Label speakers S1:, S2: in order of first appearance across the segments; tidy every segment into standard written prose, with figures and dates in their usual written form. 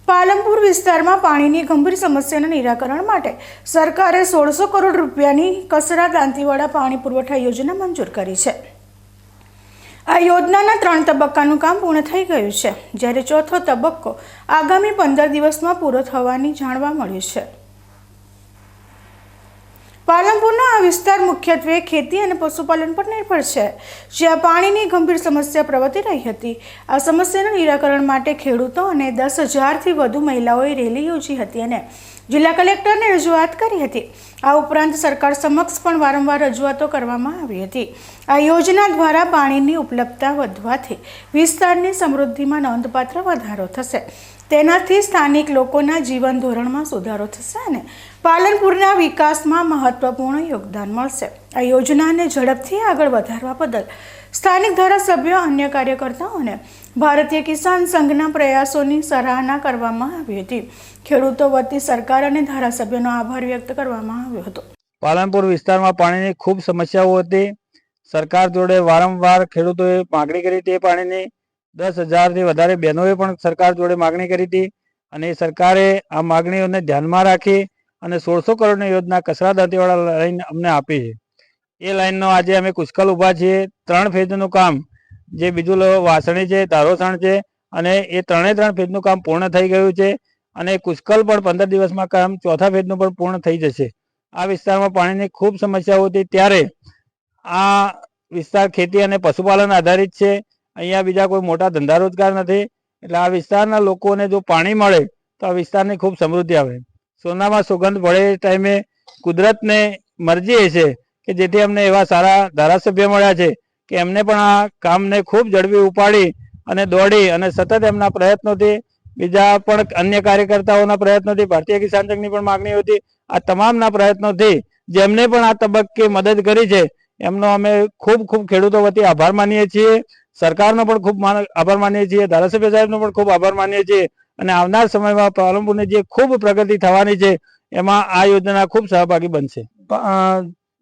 S1: પાલનપુર વિસ્તારમાં પાણીની ગંભીર સમસ્યાના નિરાકરણ માટે સરકારે 1600 કરોડ રૂપિયાની કસરા દાંતીવાડા પાણી પુરવઠા યોજના મંજૂર કરી છે। આ યોજનાના 3 તબક્કાનું કામ પૂર્ણ થઈ ગયું છે, જ્યારે ચોથો તબક્કો આગામી 15 દિવસમાં પૂરો થવાની જાણવા મળ્યું છે। પાલનપુરનો આ વિસ્તાર મુખ્યત્વે ખેતી અને પશુપાલન પર નિર્ભર છે, જ્યાં પાણીની ગંભીર સમસ્યા પ્રવર્તી રહી હતી। આ સમસ્યાના નિરાકરણ માટે ખેડૂતો અને 10,000થી વધુ મહિલાઓએ રેલી યોજી હતી અને જિલ્લા કલેક્ટરને રજૂઆત કરી હતી। આ ઉપરાંત સરકાર સમક્ષ પણ વારંવાર રજૂઆતો કરવામાં આવી હતી। આ યોજના દ્વારા પાણીની ઉપલબ્ધતા વધવાથી વિસ્તારની સમૃદ્ધિમાં નોંધપાત્ર વધારો થશે। તેનાથી સ્થાનિક લોકોના જીવન ધોરણમાં સુધારો થશે અને પાલનપુરના વિકાસમાં મહત્વપૂર્ણ યોગદાન મળશે। આ યોજનાને ઝડપથી આગળ વધારવા બદલ સ્થાનિક ધારાસભ્યો, અન્ય કાર્યકર્તાઓ અને ભારતીય કિસાન સંઘના પ્રયાસોની સરાહના કરવામાં આવી હતી। ખેડૂતો વતી સરકાર અને ધારાસભ્યોનો આભાર વ્યક્ત કરવામાં આવ્યો હતો।
S2: પાલનપુર વિસ્તારમાં પાણીની ખૂબ સમસ્યાઓ હતી। સરકાર જોડે વારંવાર ખેડૂતોએ માગણી કરી હતી। પાણીની 10,000થી વધારે બહેનોએ પણ સરકાર જોડે માગણી કરી હતી અને સરકારે આ માગણીઓને ધ્યાનમાં રાખી અને 1600 કરોડની યોજના કસરા દાંતીવાડા લાઈન અમને આપી છે। એ લાઈનનો આજે અમે કુશકલ ઊભા છીએ। 3 ફેઝનું કામ, જે બીજું વાસણી છે, ધારોસણ છે, અને એ 3 ફેઝનું કામ પૂર્ણ થઈ ગયું છે અને કુશકલ પણ 15 દિવસમાં કામ ચોથા ફેઝનું પણ પૂર્ણ થઈ જશે। આ વિસ્તારમાં પાણીની ખૂબ સમસ્યાઓ હતી, ત્યારે આ વિસ્તાર ખેતી અને પશુપાલન આધારિત છે। અહીંયા બીજા કોઈ મોટા ધંધા રોજગાર નથી, એટલે આ વિસ્તારના લોકોને જો પાણી મળે તો આ વિસ્તારની ખૂબ સમૃદ્ધિ આવે। સોનામાં સુગંધ પડે એ ટાઈમે કુદરતને મરજી છે કે જેથી અમને એવા સારા ધારાસભ્ય મળ્યા છે કે એમને પણ આ કામને ખૂબ ઝડપી ઉપાડી અને દોડી અને સતત એમના પ્રયત્નોથી, બીજા પણ અન્ય કાર્યકર્તાઓના પ્રયત્નોથી, ભારતીય કિસાન સંઘની પણ માગણી હતી, આ તમામના પ્રયત્નોથી જેમને પણ આ તબક્કે મદદ કરી છે એમનો અમે ખૂબ ખૂબ ખેડૂતો વતી આભાર માનીએ છીએ। સરકારનો પણ ખૂબ આભાર માનીએ છીએ, ધારાસભ્ય સાહેબનો પણ ખૂબ આભાર માનીએ છીએ અને આવનાર સમયમાં પાલનપુરની જે ખૂબ પ્રગતિ થવાની છે એમાં આ યોજના ખૂબ સહભાગી બનશે।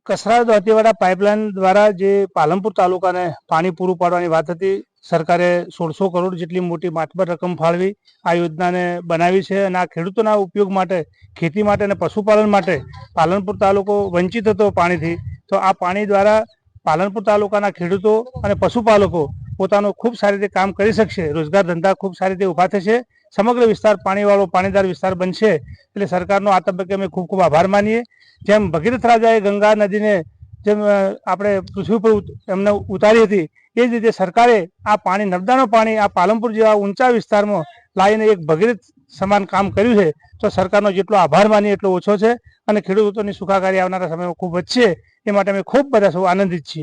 S3: કસરા દાંતીવાડા પાઇપલાઇન દ્વારા જે પાલનપુર તાલુકાને પાણી પૂરું પાડવાની વાત હતી, સરકારે 1600 કરોડ જેટલી મોટી માતબર રકમ ફાળવી આ યોજનાને બનાવી છે અને આ ખેડૂતોના ઉપયોગ માટે, ખેતી માટે અને પશુપાલન માટે પાલનપુર તાલુકો વંચિત હતો પાણીથી, તો આ પાણી દ્વારા પાલનપુર તાલુકાના ખેડૂતો અને પશુપાલકો પોતાનું ખૂબ સારી રીતે કામ કરી શકશે। રોજગાર ધંધા ખૂબ સારી રીતે ઊભા થશે। સમગ્ર વિસ્તાર પાણીવાળો, પાણીદાર વિસ્તાર બનશે। એટલે સરકારનો આ તબક્કે અમે ખૂબ ખૂબ આભાર માનીએ। જેમ ભગીરથ રાજાએ ગંગા નદીને જેમ આપણે પૃથ્વી પર એમને ઉતારી હતી, એ જ રીતે સરકારે આ પાણી, નર્મદાનું પાણી આ પાલનપુર જેવા ઊંચા વિસ્તારમાં લાવીને એક ભગીરથ સમાન કામ કર્યું છે। તો સરકારનો જેટલો આભાર માનીએ એટલો ઓછો છે અને ખેડૂતોની સુખાકારી આવનારા સમયમાં ખૂબ વધશે। એ માટે અમે ખૂબ બધા સૌ આનંદિત છીએ।